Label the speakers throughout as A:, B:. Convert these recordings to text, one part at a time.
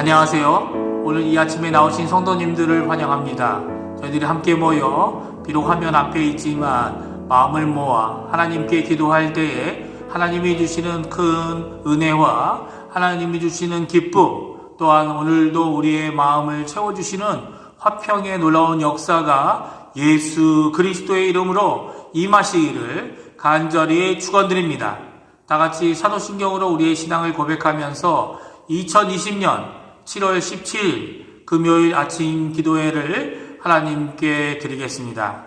A: 안녕하세요. 오늘 이 아침에 나오신 성도님들을 환영합니다. 저희들이 함께 모여 비록 화면 앞에 있지만 마음을 모아 하나님께 기도할 때에 하나님이 주시는 큰 은혜와 하나님이 주시는 기쁨, 또한 오늘도 우리의 마음을 채워주시는 화평의 놀라운 역사가 예수 그리스도의 이름으로 임하시기를 간절히 축원드립니다. 다같이 사도신경으로 우리의 신앙을 고백하면서 2020년 7월 17일 금요일 아침 기도회를 하나님께 드리겠습니다.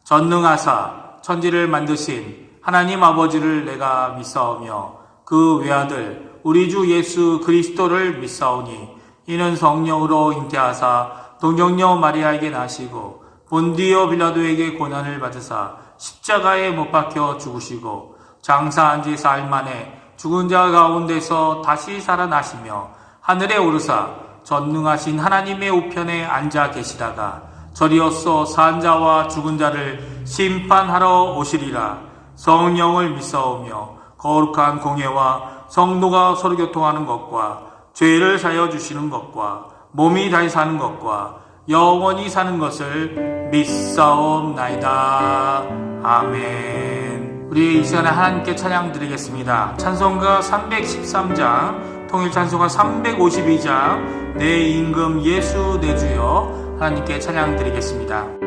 A: 전능하사 천지를 만드신 하나님 아버지를 내가 믿사오며 그 외아들 우리 주 예수 그리스도를 믿사오니 이는 성령으로 잉태하사 동정녀 마리아에게 나시고 본디오 빌라도에게 고난을 받으사 십자가에 못 박혀 죽으시고 장사한 지 사흘 만에 죽은 자 가운데서 다시 살아나시며 하늘에 오르사 전능하신 하나님의 우편에 앉아 계시다가 저리어서 산 자와 죽은 자를 심판하러 오시리라. 성령을 믿사오며 거룩한 공예와 성도가 서로 교통하는 것과 죄를 사여 주시는 것과 몸이 다시 사는 것과 영원히 사는 것을 믿사옵나이다. 아멘. 우리 이 시간에 하나님께 찬양 드리겠습니다. 찬송가 313장, 통일 찬송가 352장, 내 임금 예수 내 주여, 하나님께 찬양 드리겠습니다.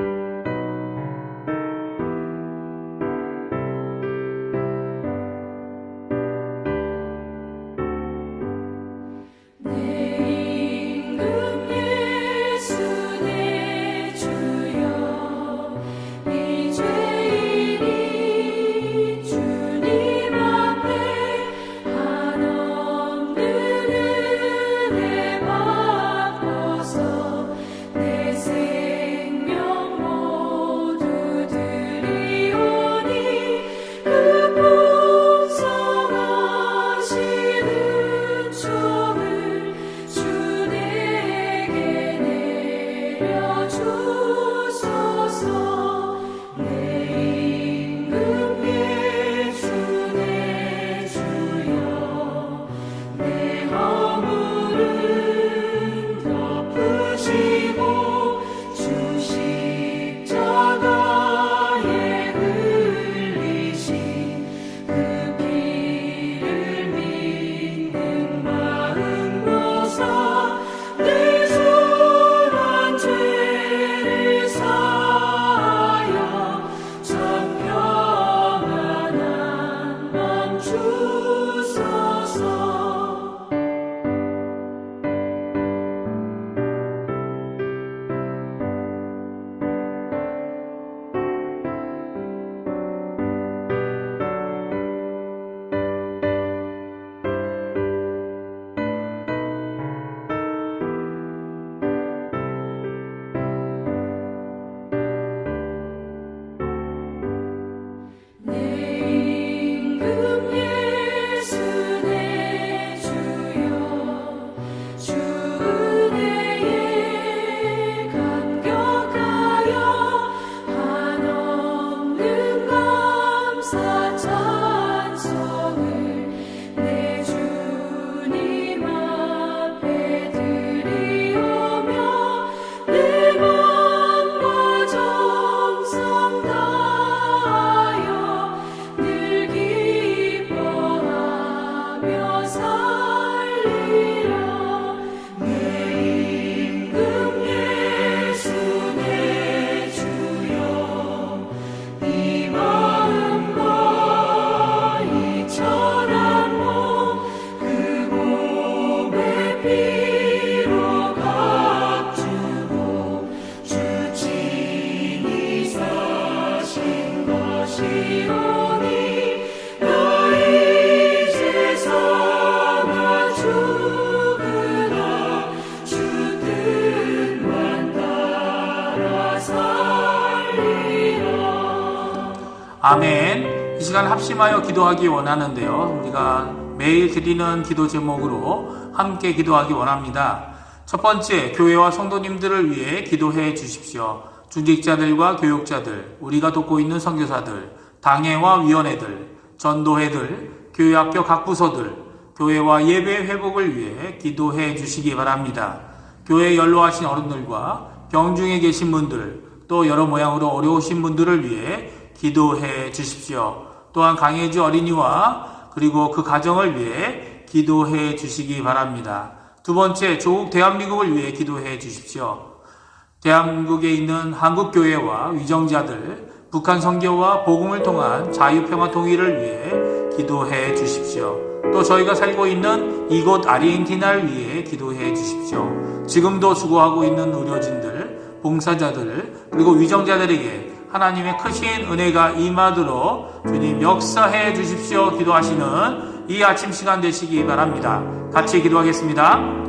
A: 아멘. 이 시간 합심하여 기도하기 원하는데요. 우리가 매일 드리는 기도 제목으로 함께 기도하기 원합니다. 첫 번째, 교회와 성도님들을 위해 기도해 주십시오. 중직자들과 교육자들, 우리가 돕고 있는 선교사들, 당회와 위원회들, 전도회들, 교회학교 각 부서들, 교회와 예배 회복을 위해 기도해 주시기 바랍니다. 교회에 연로하신 어른들과 병중에 계신 분들, 또 여러 모양으로 어려우신 분들을 위해 기도해 주십시오. 또한 강혜주 어린이와 그리고 그 가정을 위해 기도해 주시기 바랍니다. 두 번째, 조국 대한민국을 위해 기도해 주십시오. 대한민국에 있는 한국교회와 위정자들, 북한 선교와 복음을 통한 자유평화 통일을 위해 기도해 주십시오. 또 저희가 살고 있는 이곳 아르헨티나를 위해 기도해 주십시오. 지금도 수고하고 있는 의료진들, 봉사자들, 그리고 위정자들에게 하나님의 크신 은혜가 임하도록 주님 역사해 주십시오. 기도하시는 이 아침 시간 되시기 바랍니다. 같이 기도하겠습니다.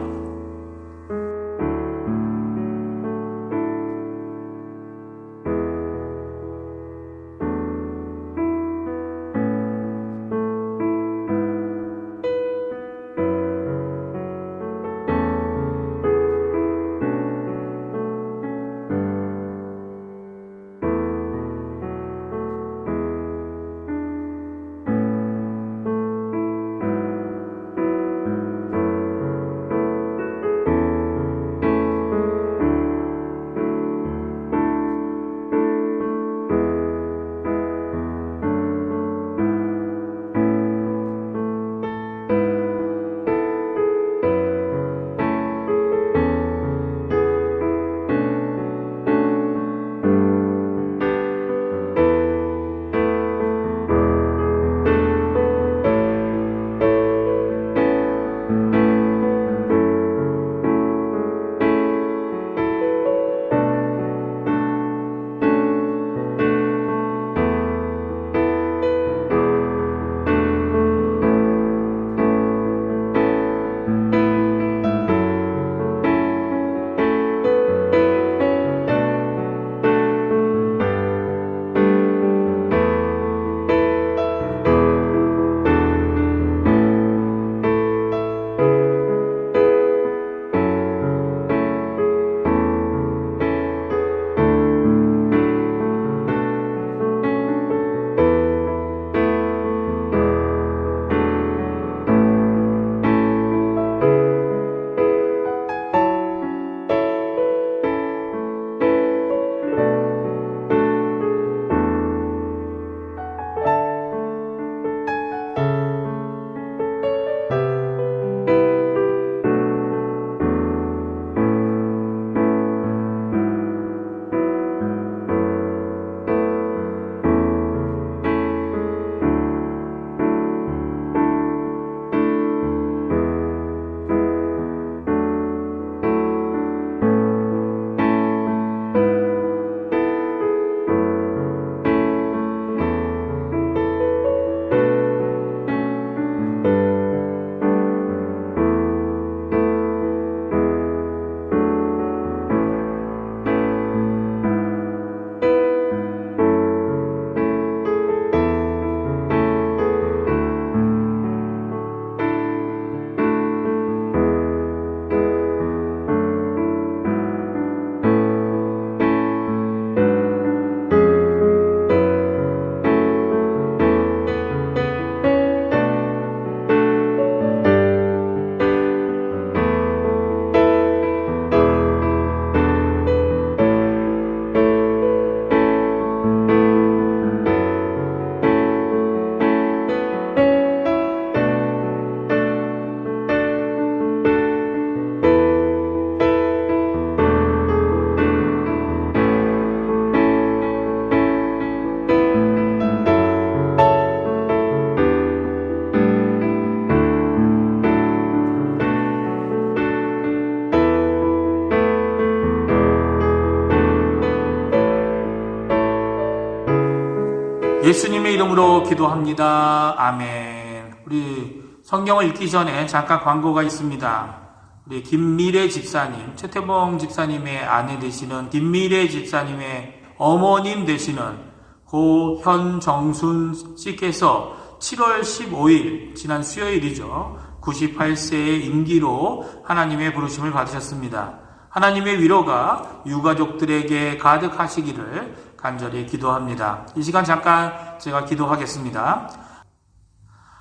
A: 예수님의 이름으로 기도합니다. 아멘. 우리 성경을 읽기 전에 잠깐 광고가 있습니다. 우리 김미래 집사님, 최태봉 집사님의 아내 되시는 김미래 집사님의 어머님 되시는 고현정순 씨께서 7월 15일, 지난 수요일이죠. 98세의 임기로 하나님의 부르심을 받으셨습니다. 하나님의 위로가 유가족들에게 가득하시기를 간절히 기도합니다. 이 시간 잠깐 제가 기도하겠습니다.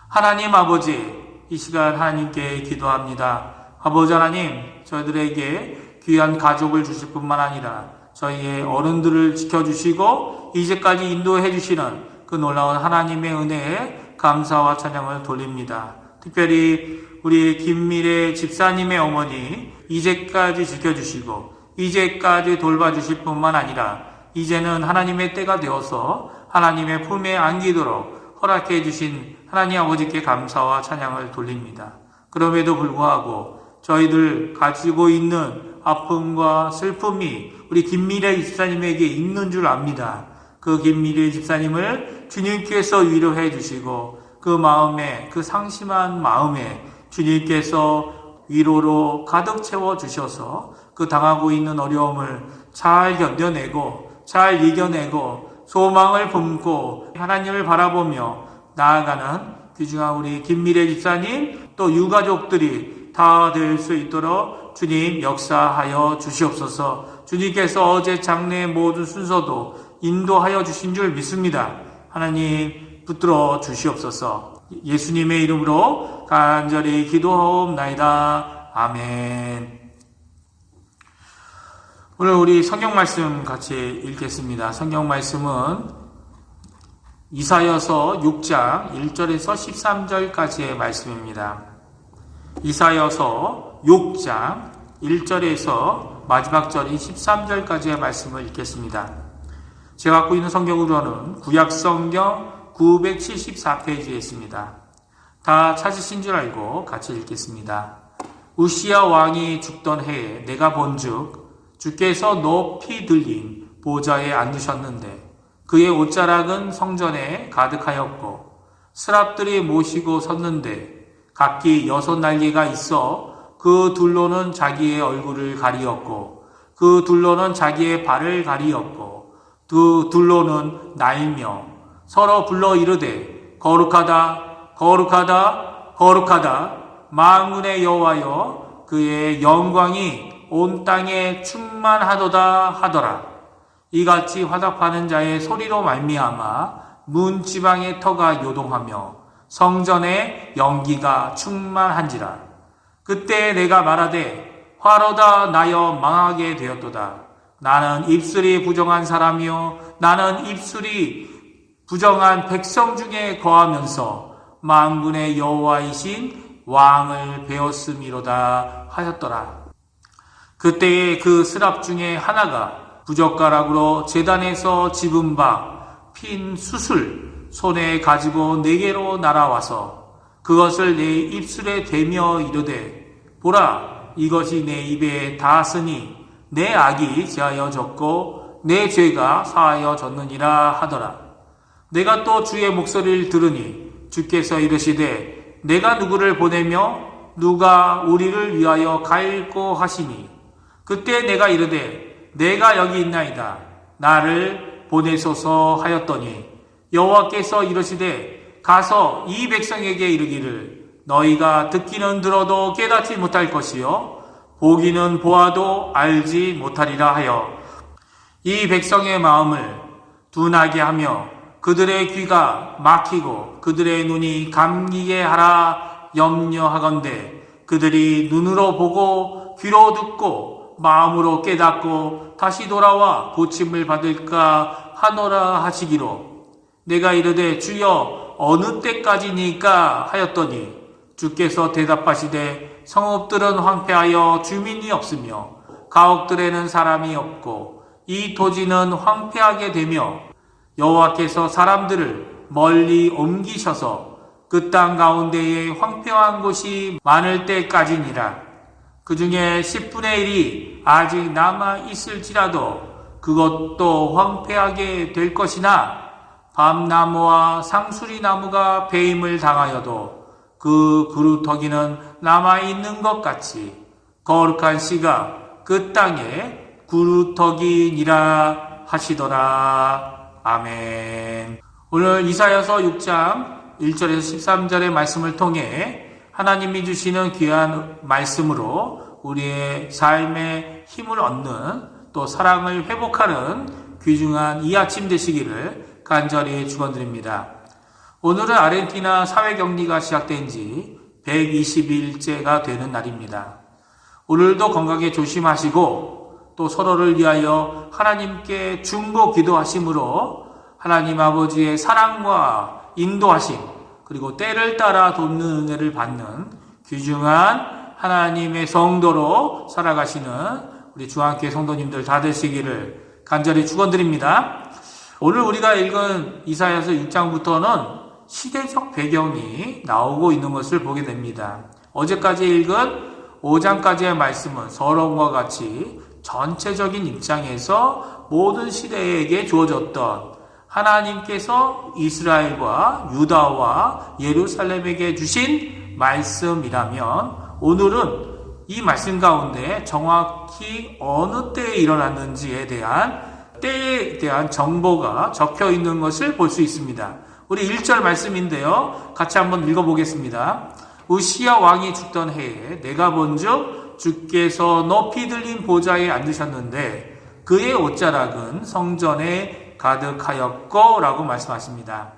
A: 하나님 아버지, 이 시간 하나님께 기도합니다. 아버지 하나님, 저희들에게 귀한 가족을 주실 뿐만 아니라 저희의 어른들을 지켜주시고 이제까지 인도해 주시는 그 놀라운 하나님의 은혜에 감사와 찬양을 돌립니다. 특별히 우리 김미래 집사님의 어머니 이제까지 지켜주시고 이제까지 돌봐주실 뿐만 아니라 이제는 하나님의 때가 되어서 하나님의 품에 안기도록 허락해 주신 하나님 아버지께 감사와 찬양을 돌립니다. 그럼에도 불구하고 저희들 가지고 있는 아픔과 슬픔이 우리 김미래 집사님에게 있는 줄 압니다. 그 김미래 집사님을 주님께서 위로해 주시고 그 마음에, 그 상심한 마음에 주님께서 위로로 가득 채워 주셔서 그 당하고 있는 어려움을 잘 견뎌내고 잘 이겨내고 소망을 품고 하나님을 바라보며 나아가는 귀중한 우리 김미래 집사님 또 유가족들이 다 될 수 있도록 주님 역사하여 주시옵소서. 주님께서 어제 장례의 모든 순서도 인도하여 주신 줄 믿습니다. 하나님 붙들어 주시옵소서. 예수님의 이름으로 간절히 기도하옵나이다. 아멘. 오늘 우리 성경 말씀 같이 읽겠습니다. 성경 말씀은 이사야서 6장 1절에서 13절까지의 말씀입니다. 이사야서 6장 1절에서 마지막 절인 13절까지의 말씀을 읽겠습니다. 제가 갖고 있는 성경으로는 구약성경 974페이지에 있습니다. 다 찾으신 줄 알고 같이 읽겠습니다. 우시야 왕이 죽던 해에 내가 본즉 주께서 높이 들린 보좌에 앉으셨는데 그의 옷자락은 성전에 가득하였고 스랍들이 모시고 섰는데 각기 6날개가 있어 그 둘로는 자기의 얼굴을 가리었고 그 둘로는 자기의 발을 가리었고 그 둘로는 날며 서로 불러 이르되 거룩하다 거룩하다 거룩하다 만군의 여호와여 그의 영광이 온 땅에 충만하도다 하더라. 이같이 화답하는 자의 소리로 말미암아 문 지방의 터가 요동하며 성전의 연기가 충만한지라. 그때 내가 말하되 화로다 나여 망하게 되었도다. 나는 입술이 부정한 사람이요 나는 입술이 부정한 백성 중에 거하면서 만군의 여호와이신 왕을 배웠음이로다 하였더라. 그때에 그 스랍 중에 하나가 부젓가락으로 제단에서 집은 바 핀 숯을 손에 가지고 내게로 날아와서 그것을 내 입술에 대며 이르되 보라 이것이 내 입에 닿았으니 내 악이 제하여졌고 내 죄가 사하여졌느니라 하더라. 내가 또 주의 목소리를 들으니 주께서 이르시되 내가 누구를 보내며 누가 우리를 위하여 갈고 하시니 그때 내가 이르되 내가 여기 있나이다. 나를 보내소서 하였더니 여호와께서 이르시되 가서 이 백성에게 이르기를 너희가 듣기는 들어도 깨닫지 못할 것이요 보기는 보아도 알지 못하리라 하여 이 백성의 마음을 둔하게 하며 그들의 귀가 막히고 그들의 눈이 감기게 하라 염려하건대 그들이 눈으로 보고 귀로 듣고 마음으로 깨닫고 다시 돌아와 고침을 받을까 하노라 하시기로 내가 이르되 주여 어느 때까지니까 하였더니 주께서 대답하시되 성읍들은 황폐하여 주민이 없으며 가옥들에는 사람이 없고 이 토지는 황폐하게 되며 여호와께서 사람들을 멀리 옮기셔서 그 땅 가운데에 황폐한 곳이 많을 때까지니라. 그 중에 10분의 1이 아직 남아 있을지라도 그것도 황폐하게 될 것이나 밤나무와 상수리나무가 배임을 당하여도 그 그루터기는 남아 있는 것 같이 거룩한 씨가 그 땅에 그루터기니라 하시더라. 아멘. 오늘 이사야서 6장 1절에서 13절의 말씀을 통해 하나님이 주시는 귀한 말씀으로 우리의 삶에 힘을 얻는 또 사랑을 회복하는 귀중한 이 아침 되시기를 간절히 축원드립니다. 오늘은 아르헨티나 사회격리가 시작된 지 120일째가 되는 날입니다. 오늘도 건강에 조심하시고 또 서로를 위하여 하나님께 중보 기도하심으로 하나님 아버지의 사랑과 인도하심 그리고 때를 따라 돕는 은혜를 받는 귀중한 하나님의 성도로 살아가시는 우리 주안교회 성도님들 다 되시기를 간절히 축원드립니다. 오늘 우리가 읽은 이사야서 6장부터는 시대적 배경이 나오고 있는 것을 보게 됩니다. 어제까지 읽은 5장까지의 말씀은 서론과 같이 전체적인 입장에서 모든 시대에게 주어졌던 하나님께서 이스라엘과 유다와 예루살렘에게 주신 말씀이라면 오늘은 이 말씀 가운데 정확히 어느 때에 일어났는지에 대한 때에 대한 정보가 적혀 있는 것을 볼 수 있습니다. 우리 1절 말씀인데요. 같이 한번 읽어보겠습니다. 우시야 왕이 죽던 해에 내가 본즉 주께서 높이 들린 보좌에 앉으셨는데 그의 옷자락은 성전에 가득하였고 라고 말씀하십니다.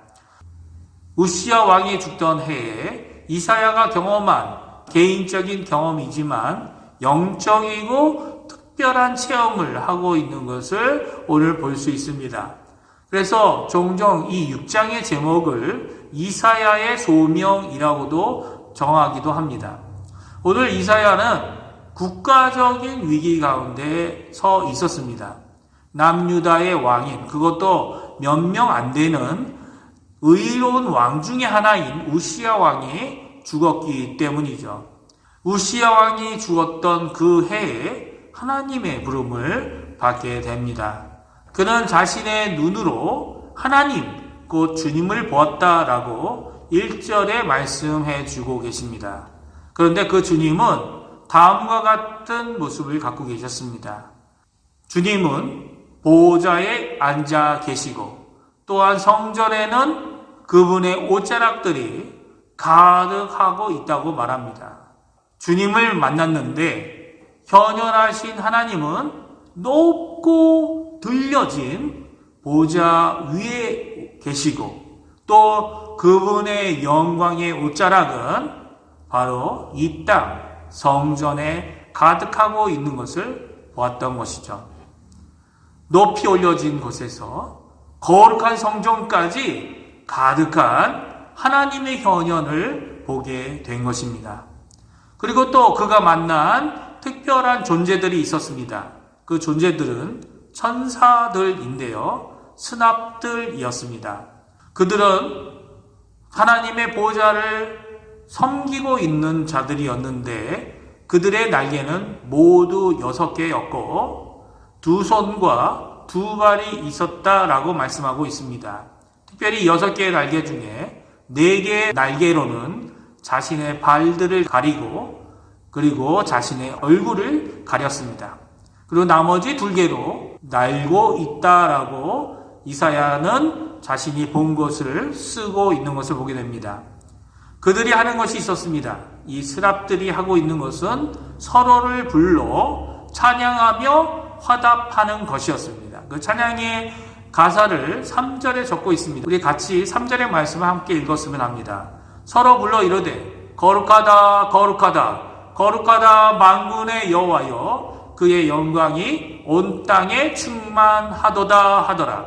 A: 우시야 왕이 죽던 해에 이사야가 경험한 개인적인 경험이지만 영적이고 특별한 체험을 하고 있는 것을 오늘 볼 수 있습니다. 그래서 종종 이 6장의 제목을 이사야의 소명이라고도 정하기도 합니다. 오늘 이사야는 국가적인 위기 가운데 서 있었습니다. 남유다의 왕인, 그것도 몇 명 안 되는 의로운 왕 중에 하나인 우시야 왕이 죽었기 때문이죠. 우시야 왕이 죽었던 그 해에 하나님의 부름을 받게 됩니다. 그는 자신의 눈으로 하나님, 곧 주님을 보았다라고 1절에 말씀해 주고 계십니다. 그런데 그 주님은 다음과 같은 모습을 갖고 계셨습니다. 주님은 보좌에 앉아 계시고 또한 성전에는 그분의 옷자락들이 가득하고 있다고 말합니다. 주님을 만났는데 현현하신 하나님은 높고 들려진 보좌 위에 계시고 또 그분의 영광의 옷자락은 바로 이 땅 성전에 가득하고 있는 것을 보았던 것이죠. 높이 올려진 곳에서 거룩한 성전까지 가득한 하나님의 현현을 보게 된 것입니다. 그리고 또 그가 만난 특별한 존재들이 있었습니다. 그 존재들은 천사들인데요. 스납들이었습니다. 그들은 하나님의 보좌를 섬기고 있는 자들이었는데 그들의 날개는 모두 6개였고 두 손과 두 발이 있었다라고 말씀하고 있습니다. 특별히 6개의 날개 중에 4개의 날개로는 자신의 발들을 가리고 그리고 자신의 얼굴을 가렸습니다. 그리고 나머지 2개로 날고 있다라고 이사야는 자신이 본 것을 쓰고 있는 것을 보게 됩니다. 그들이 하는 것이 있었습니다. 이 스랍들이 하고 있는 것은 서로를 불러 찬양하며 화답하는 것이었습니다. 그 찬양의 가사를 3절에 적고 있습니다. 우리 같이 3절의 말씀을 함께 읽었으면 합니다. 서로 불러 이르되 거룩하다 거룩하다 거룩하다 만군의 여호와여 그의 영광이 온 땅에 충만하도다 하더라.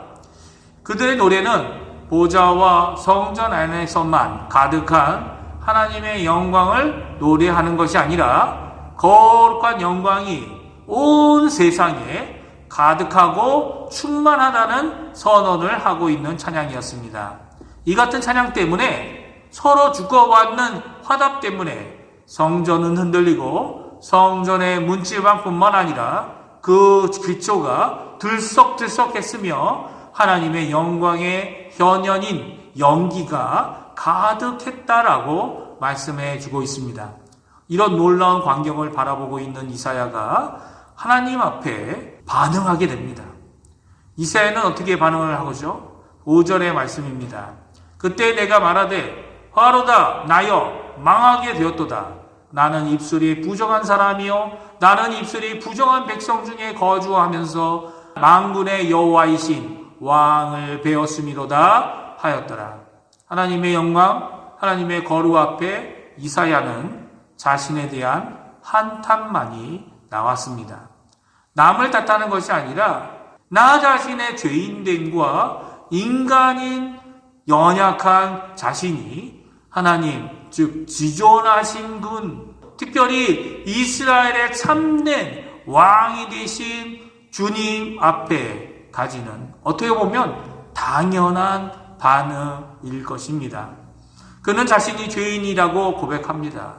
A: 그들의 노래는 보좌와 성전 안에서만 가득한 하나님의 영광을 노래하는 것이 아니라 거룩한 영광이 온 세상에 가득하고 충만하다는 선언을 하고 있는 찬양이었습니다. 이 같은 찬양 때문에 서로 주고받는 화답 때문에 성전은 흔들리고 성전의 문지방뿐만 아니라 그 기초가 들썩들썩했으며 하나님의 영광의 현현인 연기가 가득했다라고 말씀해 주고 있습니다. 이런 놀라운 광경을 바라보고 있는 이사야가 하나님 앞에 반응하게 됩니다. 이사야는 어떻게 반응을 하고죠? 5절의 말씀입니다. 그때 내가 말하되 화로다 나여 망하게 되었도다. 나는 입술이 부정한 사람이요 나는 입술이 부정한 백성 중에 거주하면서 만군의 여호와이신 왕을 배웠음이로다 하였더라. 하나님의 영광, 하나님의 거룩 앞에 이사야는 자신에 대한 한탄만이 나왔습니다. 남을 탓하는 것이 아니라 나 자신의 죄인됨과 인간인 연약한 자신이 하나님, 즉 지존하신 분, 특별히 이스라엘의 참된 왕이 되신 주님 앞에 가지는 어떻게 보면 당연한 반응일 것입니다. 그는 자신이 죄인이라고 고백합니다.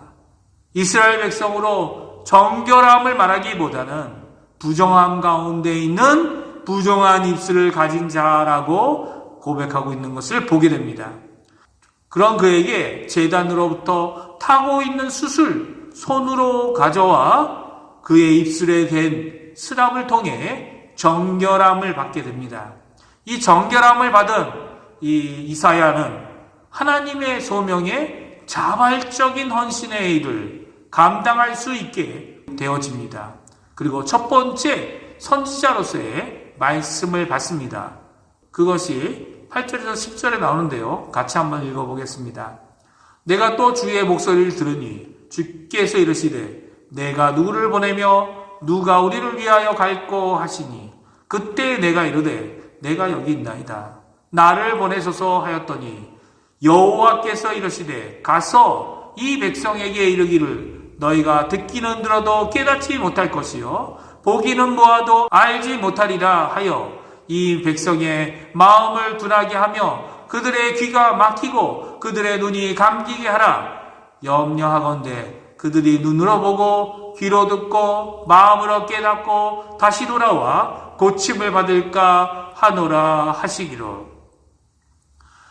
A: 이스라엘 백성으로 정결함을 말하기보다는 부정함 가운데 있는 부정한 입술을 가진 자라고 고백하고 있는 것을 보게 됩니다. 그런 그에게 제단으로부터 타고 있는 숯을 손으로 가져와 그의 입술에 댄 스랍을 통해 정결함을 받게 됩니다. 이 정결함을 받은 이 이사야는 하나님의 소명에 자발적인 헌신의 일을 감당할 수 있게 되어집니다. 그리고 첫 번째 선지자로서의 말씀을 받습니다. 그것이 8절에서 10절에 나오는데요. 같이 한번 읽어보겠습니다. 내가 또 주의 목소리를 들으니 주께서 이르시되 내가 누구를 보내며 누가 우리를 위하여 갈꼬 하시니 그때 내가 이르되 내가 여기 있나이다. 나를 보내소서 하였더니 여호와께서 이르시되 가서 이 백성에게 이르기를 너희가 듣기는 들어도 깨닫지 못할 것이요 보기는 보아도 알지 못하리라 하여 이 백성의 마음을 둔하게 하며 그들의 귀가 막히고 그들의 눈이 감기게 하라. 염려하건대 그들이 눈으로 보고 귀로 듣고 마음으로 깨닫고 다시 돌아와 고침을 받을까 하노라 하시기로.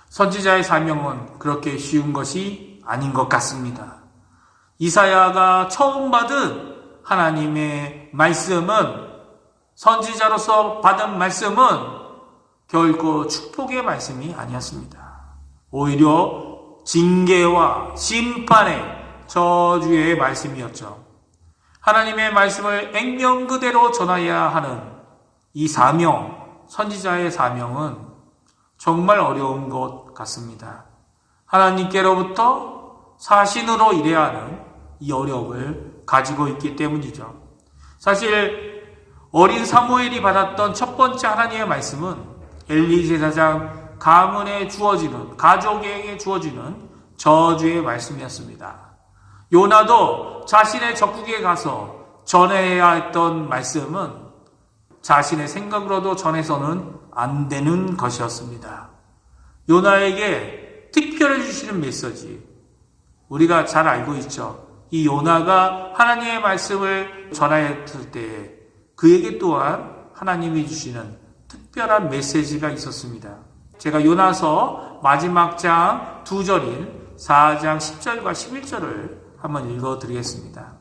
A: 선지자의 사명은 그렇게 쉬운 것이 아닌 것 같습니다. 이사야가 처음 받은 하나님의 말씀은, 선지자로서 받은 말씀은 결코 축복의 말씀이 아니었습니다. 오히려 징계와 심판의 저주의 말씀이었죠. 하나님의 말씀을 액면 그대로 전하여야 하는 이 사명, 선지자의 사명은 정말 어려운 것 같습니다. 하나님께로부터 사신으로 일해야 하는 이 어려움을 가지고 있기 때문이죠. 사실 어린 사무엘이 받았던 첫 번째 하나님의 말씀은 엘리 제사장 가문에 주어지는, 가족에게 주어지는 저주의 말씀이었습니다. 요나도 자신의 적국에 가서 전해야 했던 말씀은 자신의 생각으로도 전해서는 안 되는 것이었습니다. 요나에게 특별히 주시는 메시지, 우리가 잘 알고 있죠. 이 요나가 하나님의 말씀을 전하였을 때 그에게 또한 하나님이 주시는 특별한 메시지가 있었습니다. 제가 요나서 마지막 장 2절인 4장 10절과 11절을 한번 읽어드리겠습니다.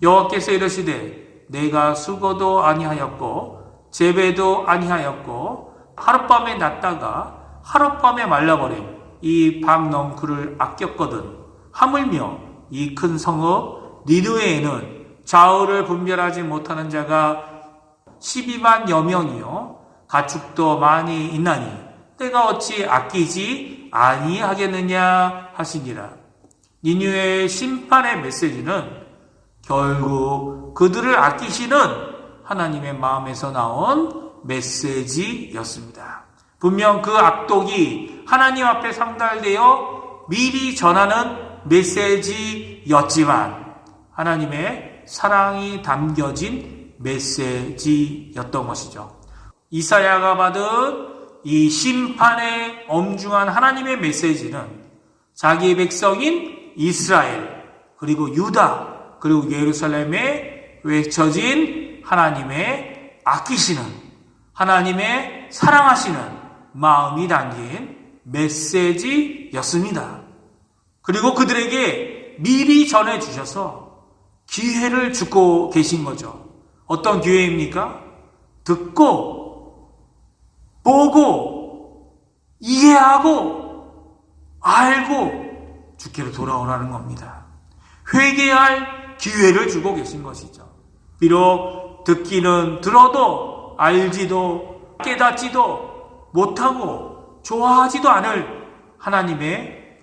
A: 여호와께서 이르시되 내가 수고도 아니하였고 재배도 아니하였고 하룻밤에 났다가 하룻밤에 말라버린 이 밤넝쿨을 아꼈거든. 하물며 이 큰 성읍 니느웨에는 좌우를 분별하지 못하는 자가 12만여 명이요 가축도 많이 있나니 내가 어찌 아끼지 아니하겠느냐 하시니라. 니느웨의 심판의 메시지는 결국 그들을 아끼시는 하나님의 마음에서 나온 메시지였습니다. 분명 그 악독이 하나님 앞에 상달되어 미리 전하는 메시지였지만 하나님의 사랑이 담겨진 메시지였던 것이죠. 이사야가 받은 이 심판의 엄중한 하나님의 메시지는 자기 백성인 이스라엘, 그리고 유다, 그리고 예루살렘에 외쳐진 하나님의 아끼시는, 하나님의 사랑하시는 마음이 담긴 메시지였습니다. 그리고 그들에게 미리 전해주셔서 기회를 주고 계신 거죠. 어떤 기회입니까? 듣고, 보고, 이해하고, 알고, 주께로 돌아오라는 겁니다. 회개할 기회를 주고 계신 것이죠. 비록 듣기는 들어도 알지도 깨닫지도 못하고 좋아하지도 않을 하나님의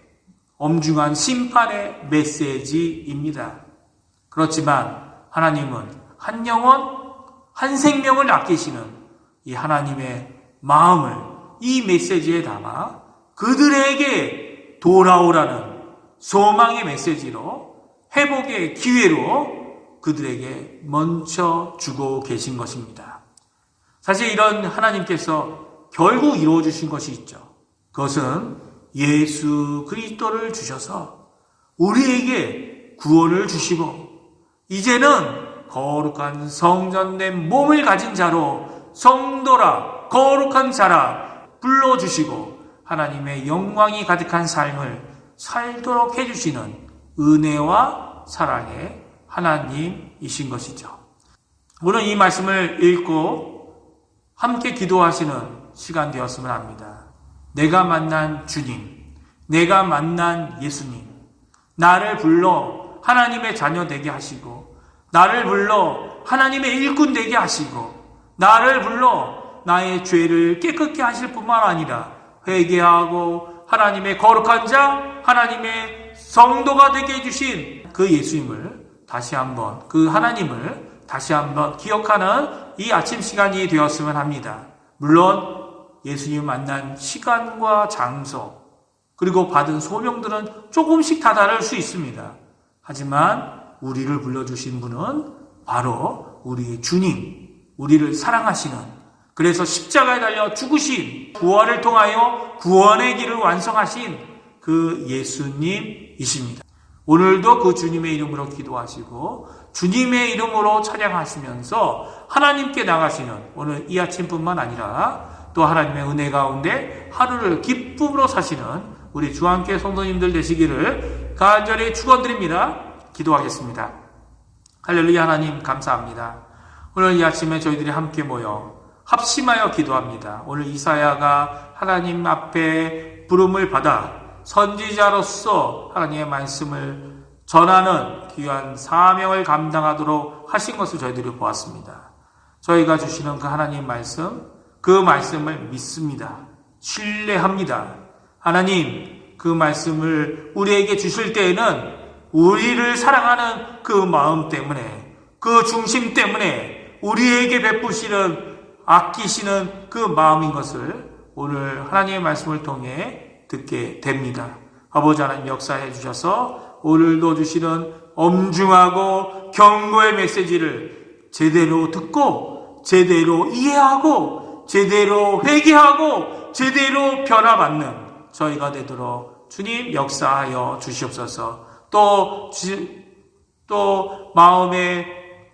A: 엄중한 심판의 메시지입니다. 그렇지만 하나님은 한 영혼, 한 생명을 아끼시는 이 하나님의 마음을 이 메시지에 담아 그들에게 돌아오라는 소망의 메시지로, 회복의 기회로 그들에게 먼저 주고 계신 것입니다. 사실 이런 하나님께서 결국 이루어주신 것이 있죠. 그것은 예수 그리스도를 주셔서 우리에게 구원을 주시고 이제는 거룩한 성전된 몸을 가진 자로 성도라, 거룩한 자라 불러주시고 하나님의 영광이 가득한 삶을 살도록 해주시는 은혜와 사랑의 하나님이신 것이죠. 오늘 이 말씀을 읽고 함께 기도하시는 시간 되었으면 합니다. 내가 만난 주님, 내가 만난 예수님, 나를 불러 하나님의 자녀 되게 하시고, 나를 불러 하나님의 일꾼 되게 하시고, 나를 불러 나의 죄를 깨끗게 하실 뿐만 아니라 회개하고 하나님의 거룩한 자, 하나님의 성도가 되게 해주신 그 예수님을 다시 한번, 그 하나님을 다시 한번 기억하는 이 아침 시간이 되었으면 합니다. 물론 예수님 만난 시간과 장소 그리고 받은 소명들은 조금씩 다 다를 수 있습니다. 하지만 우리를 불러주신 분은 바로 우리의 주님, 우리를 사랑하시는, 그래서 십자가에 달려 죽으신, 부활을 통하여 구원의 길을 완성하신 그 예수님이십니다. 오늘도 그 주님의 이름으로 기도하시고 주님의 이름으로 찬양하시면서 하나님께 나가시는 오늘 이 아침뿐만 아니라 또 하나님의 은혜 가운데 하루를 기쁨으로 사시는 우리 주한교회 성도님들 되시기를 간절히 축원드립니다. 기도하겠습니다. 할렐루야. 하나님 감사합니다. 오늘 이 아침에 저희들이 함께 모여 합심하여 기도합니다. 오늘 이사야가 하나님 앞에 부름을 받아 선지자로서 하나님의 말씀을 전하는 귀한 사명을 감당하도록 하신 것을 저희들이 보았습니다. 저희가 주시는 그 하나님 말씀, 그 말씀을 믿습니다. 신뢰합니다. 하나님, 그 말씀을 우리에게 주실 때에는 우리를 사랑하는 그 마음 때문에, 그 중심 때문에 우리에게 베푸시는, 아끼시는 그 마음인 것을 오늘 하나님의 말씀을 통해 듣게 됩니다. 아버지 하나님 역사해 주셔서 오늘도 주시는 엄중하고 경고의 메시지를 제대로 듣고 제대로 이해하고 제대로 회개하고 제대로 변화받는 저희가 되도록 주님 역사하여 주시옵소서. 또 마음에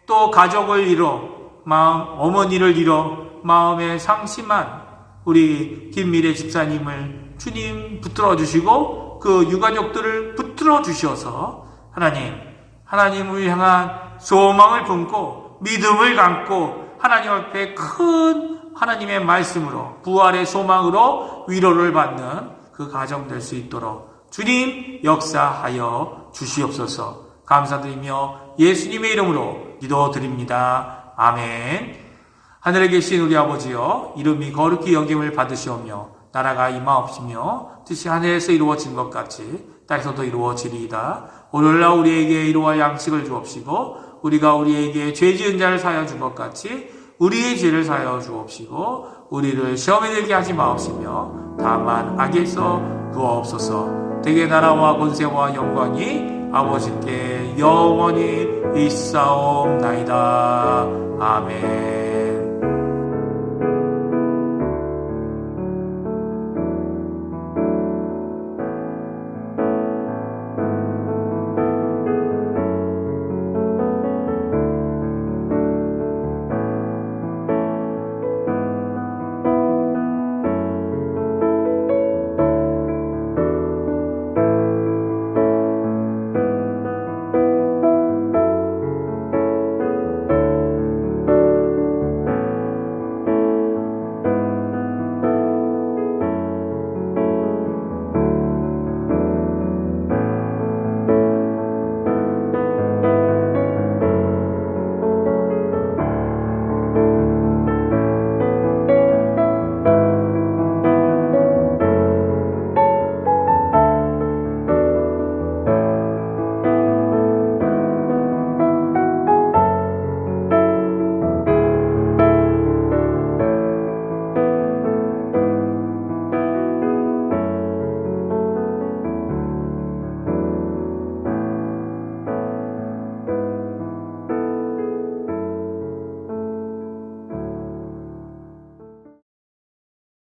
A: 또 가족을 잃어 어머니를 잃어 마음에 상심한 우리 김미래 집사님을 주님 붙들어 주시고 그 유가족들을 붙들어 주셔서 하나님을 향한 소망을 품고 믿음을 갖고 하나님 앞에 큰 하나님의 말씀으로 부활의 소망으로 위로를 받는 그 가정 될 수 있도록 주님 역사하여 주시옵소서. 감사드리며 예수님의 이름으로 기도드립니다. 아멘. 하늘에 계신 우리 아버지여, 이름이 거룩히 여김을 받으시오며 나라가 임하옵시며 뜻이 하늘에서 이루어진 것 같이 땅에서도 이루어지리이다. 오늘날 우리에게 이루어갈 양식을 주옵시고 우리가 우리에게 죄 지은 자를 사하여 준 것 같이 우리의 죄를 사하여 주옵시고 우리를 시험에 들게 하지 마옵시며 다만 악에서 구하옵소서. 대개 나라와 권세와 영광이 아버지께 영원히 있사옵나이다. 아멘.